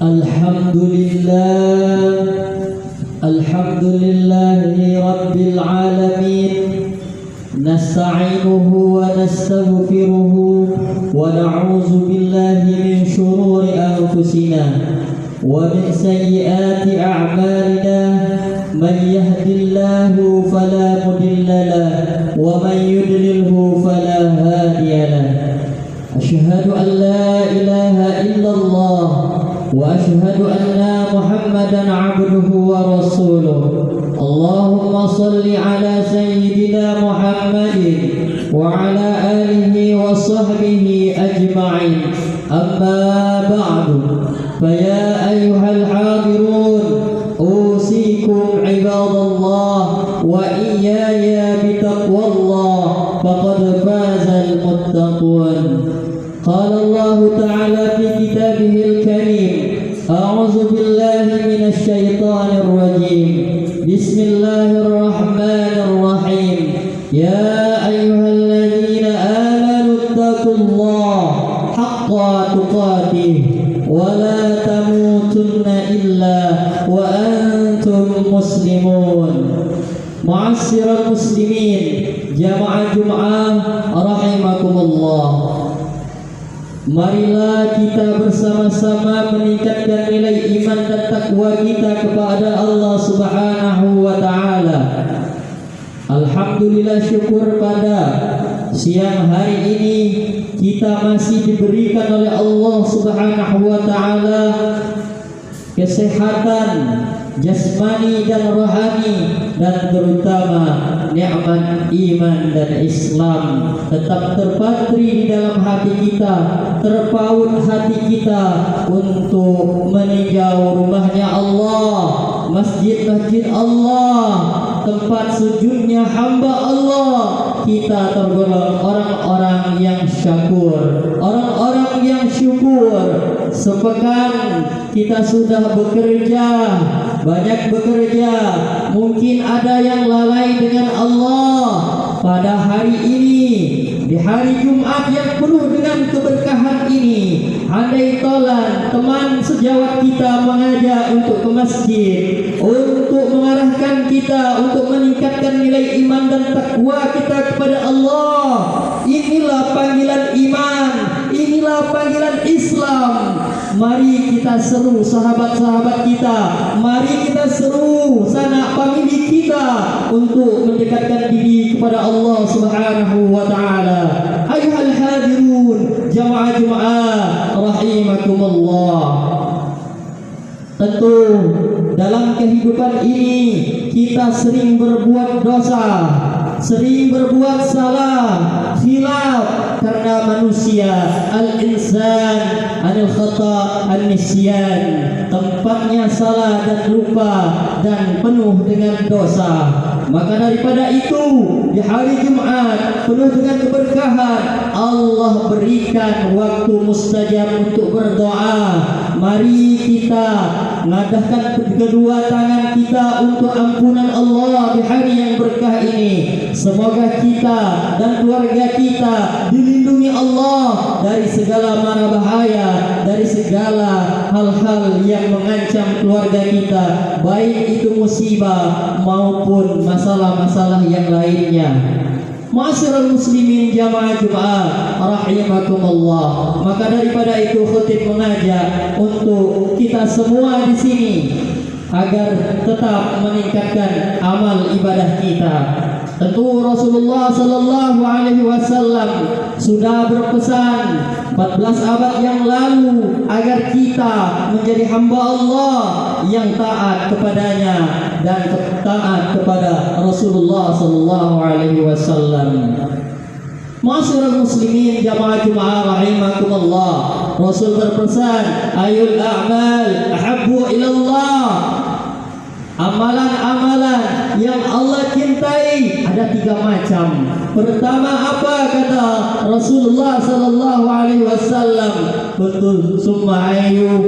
Alhamdulillahi Rabbil Alamin. Nasta'inuhu wa nastaghfiruhu wa na'udzu billahi min shururi anfusina wa min sayyiati a'malina. Man yahdihillahu fala mudilla lahu wa man yudlilhu fala hadiya lahu. Asyhadu an la ilaha illallah wa asyhadu anna Muhammadan abduhu wa rasuluh. Allahumma salli ala sayyidina Muhammadin wa ala alihi wa sahbihi ajma'in. Amma ba'du, faya ayyuhal hadirun, usikum ibadallah wa iyaya bitaqwallah, faqad fazal muttaqun. Qala Allah ta'ala fi kitabihil karim, a'udzu billahi minasy syaithanir rajim. Bismillahirrahmanirrahim. Ya ayyuhalladzina amanu taqullaha haqqa tuqatih wa la tamutunna illa wa antum muslimun. Ma'asyiral muslimin, jamaah Jumat rahimakumullah. Marilah kita bersama-sama meningkatkan nilai iman dan takwa kita kepada Allah Subhanahu wa ta'ala. Alhamdulillah, syukur pada siang hari ini kita masih diberikan oleh Allah Subhanahu wa ta'ala kesehatan jasmani dan rohani, dan terutama nikmat iman dan Islam tetap terpatri di dalam hati kita, terpaut hati kita untuk meninjau rumahnya Allah, masjid-masjid Allah, tempat sujudnya hamba Allah. Kita tergolong orang-orang yang syakur, orang-orang yang syukur. Sepekan kita sudah bekerja, banyak bekerja. Mungkin ada yang lalai dengan Allah. Pada hari ini, di hari Jumat yang penuh dengan keberkahan ini, andai tolan teman sejawat kita mengajak untuk ke masjid, untuk mengarahkan kita untuk meningkatkan nilai iman dan takwa kita kepada Allah. Inilah panggilan iman, inilah panggilan Islam. Mari kita seru sahabat-sahabat kita, mari kita seru sanak famili kita untuk mendekatkan diri kepada Allah Subhanahu wa ta'ala. Ayyuhal hadirun, jamaah Jumat rahimakumullah. Tentu dalam kehidupan ini kita sering berbuat dosa, sering berbuat salah, khilaf, karena manusia al-insan anil khata an-nisyan, tempatnya salah dan lupa dan penuh dengan dosa. Maka daripada itu, di hari Jumat penuh dengan keberkahan, Allah berikan waktu mustajab untuk berdoa. Mari kita ngadahkan kedua tangan kita untuk ampunan Allah di hari yang berkah ini. Semoga kita dan keluarga kita dilindungi Allah dari segala mara bahaya, dari segala hal-hal yang mengancam keluarga kita, baik itu musibah maupun masalah-masalah yang lainnya. Ma'asyiral muslimin, jamaah Jumat rahimakumullah. Maka daripada itu khutib mengajak untuk kita semua di sini agar tetap meningkatkan amal ibadah kita. Tentu Rasulullah sallallahu alaihi wasallam sudah berpesan 14 abad yang lalu agar kita menjadi hamba Allah yang taat kepadanya dan taat kepada Rasulullah sallallahu alaihi wasallam. Ma'asyiral muslimin, jamaah Jumat rahimakumullah. Rasul berpesan, ayul a'mal ahabbu ilallah. Amalan-amalan yang Allah cintai ada 3 macam. Pertama apa kata Rasulullah sallallahu alaihi wasallam? Betul, summa ayu.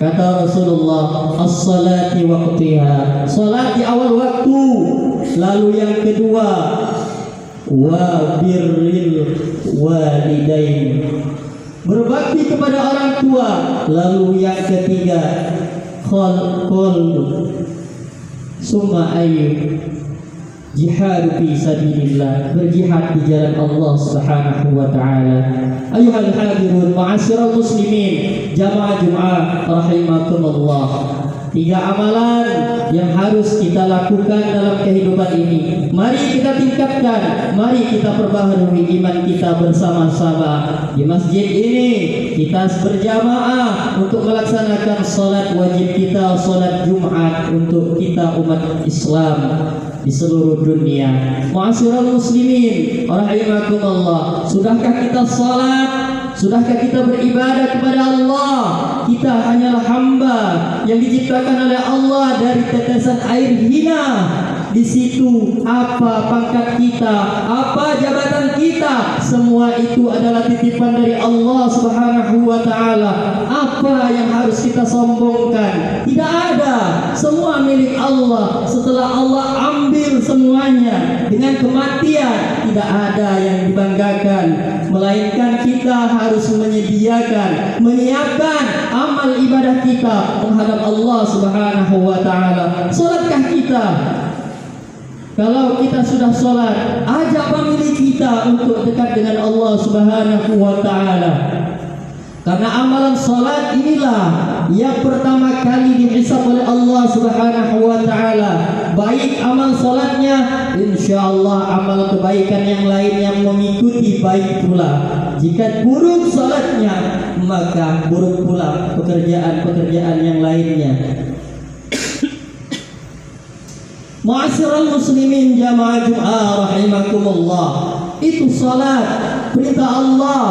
Kata Rasulullah, as-salati waqtiha. Salat di awal waktu. Lalu yang kedua, wa birril walidain. berbakti kepada orang tua. Lalu yang ketiga, summa ayu jihad fi sabilillah, berjihad di jalan Allah Subhanahu wa taala. Ayuhal hadirun ma'asyiral muslimin, jamaah Jumat rahimakumullah. 3 amalan yang harus kita lakukan dalam kehidupan ini. Mari kita tingkatkan, mari kita perbaharui iman kita bersama-sama. Di masjid ini kita berjamaah untuk melaksanakan salat wajib kita, salat Jumat untuk kita umat Islam di seluruh dunia. Ma'asyiral muslimin rahimakumullah, sudahkah kita salat? Sudahkah kita beribadah kepada Allah? Kita hanyalah hamba yang diciptakan oleh Allah dari tetesan air hina. Di situ apa pangkat kita, apa jabatan kita, semua itu adalah titipan dari Allah Subhanahu wa taala. Apa yang harus kita sombongkan? Tidak ada. Semua milik Allah. Setelah Allah ambil semuanya dengan kematian, tidak ada yang dibanggakan, melainkan kita harus menyediakan, menyiapkan amal ibadah kita menghadap Allah Subhanahu wa taala. Salatkah kita? Kalau kita sudah sholat, ajak famili kita untuk dekat dengan Allah Subhanahu wa taala. Karena amalan sholat inilah yang pertama kali dihisab oleh Allah Subhanahu wa taala. Baik amal sholatnya, insyaallah amal kebaikan yang lain yang mengikuti baik pula. Jika buruk sholatnya, maka buruk pula pekerjaan-pekerjaan yang lainnya. Ma'asyiral muslimin jamaah Jumat rahimakumullah, itu salat perintah Allah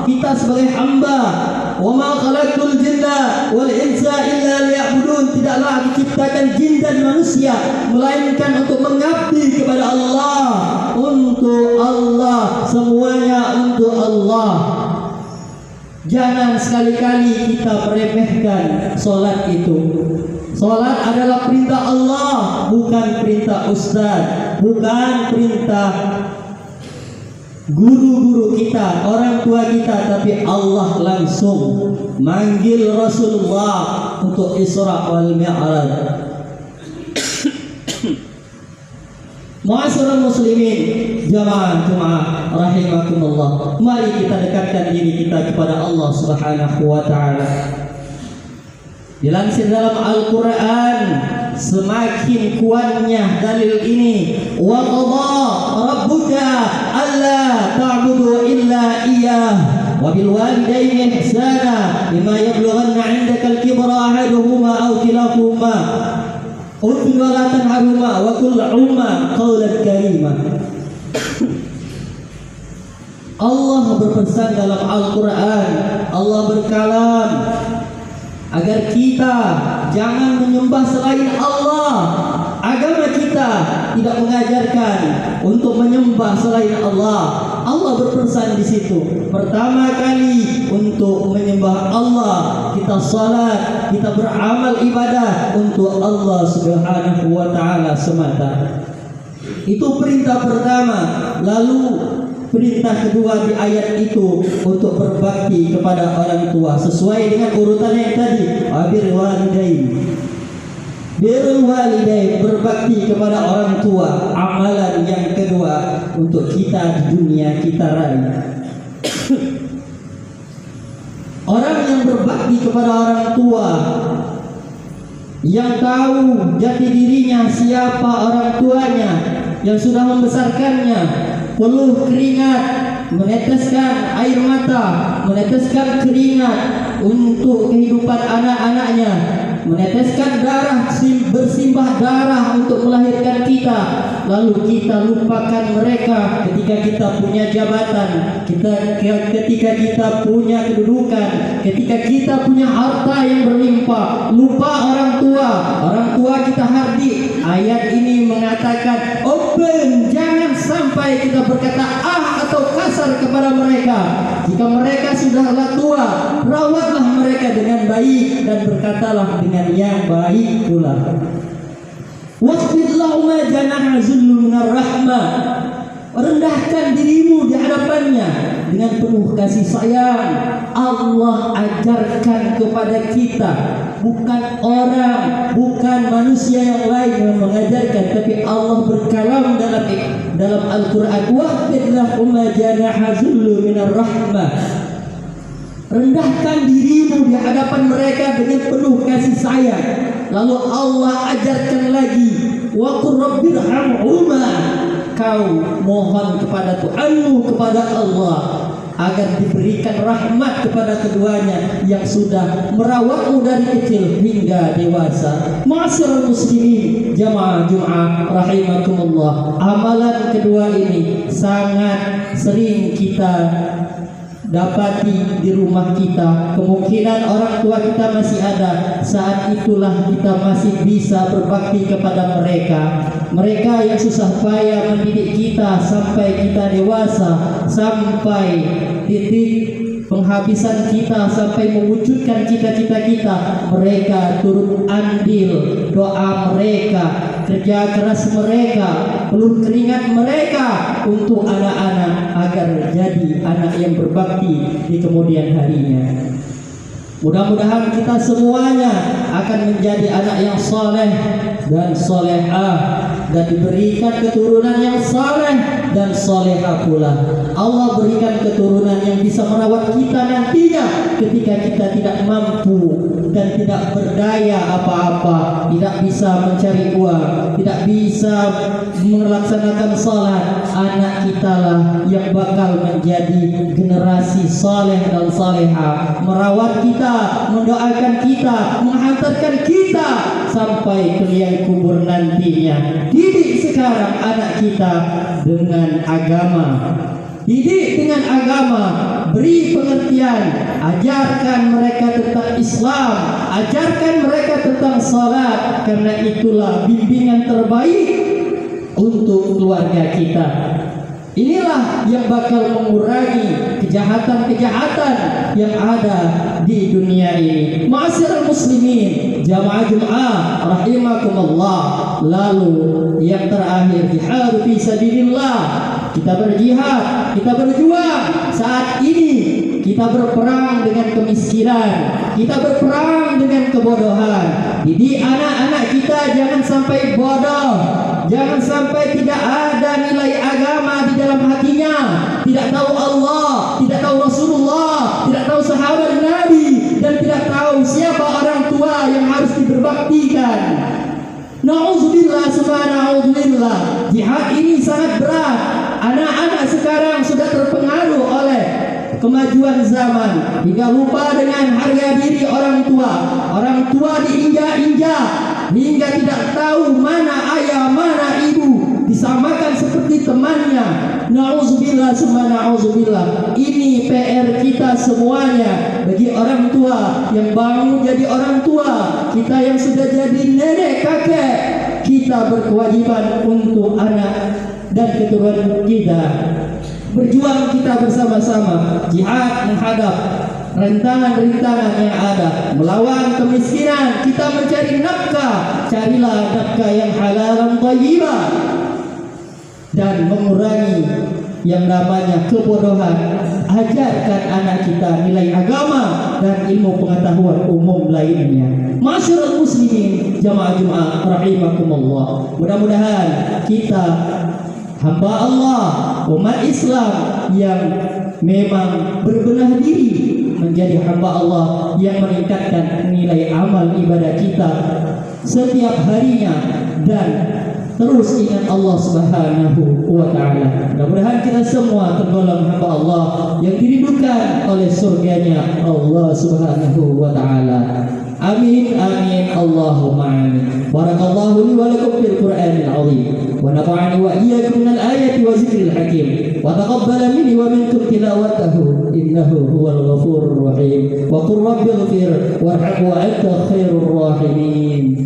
kita sebagai hamba. Wa ma khalaqtul jinna wal insa illa liya'budun, tidaklah diciptakan jin dan manusia melainkan untuk mengabdi kepada Allah, untuk Allah, semuanya untuk Allah. Jangan sekali-kali kita meremehkan salat itu. Salat adalah perintah Allah, bukan perintah ustaz, bukan perintah guru-guru kita, orang tua kita, tapi Allah langsung manggil Rasulullah untuk Isra wal Mi'raj. Ma'asyiral muslimin jamaah Jumat rahimakumullah, mari kita dekatkan diri kita kepada Allah Subhanahu wa taala. Dilansir dalam Al-Quran, semakin kuatnya dalil ini. Wa qadha rabbuka alla ta'budu illa iyyah wa bil walidayni ihsana imma yablughanna 'indaka al-kibra ahaduhuma aw kilahuma ud'u wa la tanharhuma wa qul 'umma qawlan karima. Allah berpesan dalam Al-Quran, Allah berkalam agar kita jangan menyembah selain Allah. Agama kita tidak mengajarkan untuk menyembah selain Allah. Allah berpesan di situ. Pertama kali untuk menyembah Allah, kita salat, kita beramal ibadah untuk Allah Subhanahu wa taala semata. Itu perintah pertama. Lalu perintah kedua di ayat itu untuk berbakti kepada orang tua sesuai dengan urutan yang tadi. Birrul walidain, birrul walidain, berbakti kepada orang tua. Amalan yang kedua untuk kita di dunia kita raih. Orang yang berbakti kepada orang tua, yang tahu jati dirinya siapa orang tuanya yang sudah membesarkannya, peluh keringat, meneteskan air mata, meneteskan keringat untuk kehidupan anak-anaknya, meneteskan darah, bersimbah darah untuk melahirkan kita. Lalu kita lupakan mereka ketika kita punya jabatan, ketika kita punya kedudukan, ketika kita punya harta yang berlimpah. Lupa orang tua kita hardik. Ayat ini mengatakan open, jangan sampai kita berkata atau kasar kepada mereka. Jika mereka sudahlah tua, rawatlah mereka dengan baik dan berkatalah dengan yang baik pula. Waqfid lahuma janaha zullu minar rahmah, rendahkan dirimu di hadapannya dengan penuh kasih sayang. Allah ajarkan kepada kita, bukan orang, bukan manusia yang lain yang mengajarkan, tapi Allah berkalam dalam Al-Quran. Waqfid lahum janaha dhulli minar rahmah. Rendahkan dirimu di hadapan mereka dengan penuh kasih sayang. Lalu Allah ajarkan lagi, wa qur rabbirhamhuma. Kau mohon kepada Tuhanmu, kepada Allah, agar diberikan rahmat kepada keduanya yang sudah merawatmu dari kecil hingga dewasa. Ma'asyiral muslimin, jamaah Jumat rahimakumullah. Amalan kedua ini sangat sering kita dapati di rumah kita. Kemungkinan orang tua kita masih ada, saat itulah kita masih bisa berbakti kepada mereka yang susah payah mendidik kita sampai kita dewasa, sampai titik penghabisan kita, sampai mewujudkan cita-cita kita. Mereka turut andil, doa mereka, kerja keras mereka, peluh keringat mereka untuk anak-anak agar jadi anak yang berbakti di kemudian harinya. Mudah-mudahan kita semuanya akan menjadi anak yang soleh dan solehah, dan diberikan keturunan yang soleh dan solehah pula. Allah berikan keturunan yang bisa merawat kita nantinya ketika kita tidak mampu dan tidak berdaya apa-apa, tidak bisa mencari uang, tidak bisa melaksanakan salat. Anak kita lah yang bakal menjadi generasi soleh dan solehah, merawat kita, mendoakan kita, menghantarkan kita sampai ke liang kubur nantinya. Didik sekarang anak kita dengan agama, didik dengan agama, beri pengertian, ajarkan mereka tentang Islam, ajarkan mereka tentang salat, karena itulah bimbingan terbaik untuk keluarga kita. Inilah yang bakal mengurangi kejahatan-kejahatan yang ada di dunia ini. Ma'asyiral muslimin, jamaah Jumat rahimakumullah. Lalu yang terakhir, jihad fi sabilillah. Kita berjihad, kita berjuang. Saat ini kita berperang dengan kemiskinan, kita berperang dengan kebodohan. Jadi anak-anak kita jangan sampai bodoh, jangan sampai tidak ada nilai agama di dalam hatinya, tidak tahu Allah, tidak tahu Rasulullah, tidak tahu sahabat Nabi, dan tidak tahu siapa orang tua yang harus diberbaktikan. Na'udzubillah, subhanallah. Jihad ini sangat berat. Anak-anak sekarang sudah terpengaruh oleh kemajuan zaman hingga lupa dengan harga diri orang tua. Orang tua diinjak-injak hingga tidak tahu mana ayah, mana ibu, disamakan seperti temannya. Na'udzubillah, subhanallah. Ini PR kita semuanya. Bagi orang tua yang baru jadi orang tua, kita yang sudah jadi nenek kakek, kita berkewajiban untuk anak dan keturunan kita. Berjuang kita bersama-sama, jihad menghadap rintangan-rintangan yang ada, melawan kemiskinan. Kita mencari nafkah, carilah nafkah yang halal dan thayyibah, dan mengurangi yang namanya kebodohan. Ajarkan anak kita nilai agama dan ilmu pengetahuan umum lainnya. Ma'asyiral muslimin, jamaah Jumat rahimakumullah. Mudah-mudahan kita hamba Allah, umat Islam yang memang berbenah diri menjadi hamba Allah yang meningkatkan nilai amal ibadah kita setiap harinya, dan terus ingat Allah Subhanahu wa ta'ala. Mudah-mudahan kita semua tergolong hamba Allah yang dirindukan oleh surganya Allah Subhanahu wa ta'ala. Amin amin Allahumma amin. Barakallahu li wa lakum fil Qur'anil azim, wa nafa'ani wa iyyakum minal ayati wa zikril hakim, wa taqabbala minni wa minkum tilawatahu innahu huwal ghafurur rahim. Wa qur rabbighfir warham wa anta khairur rahimin.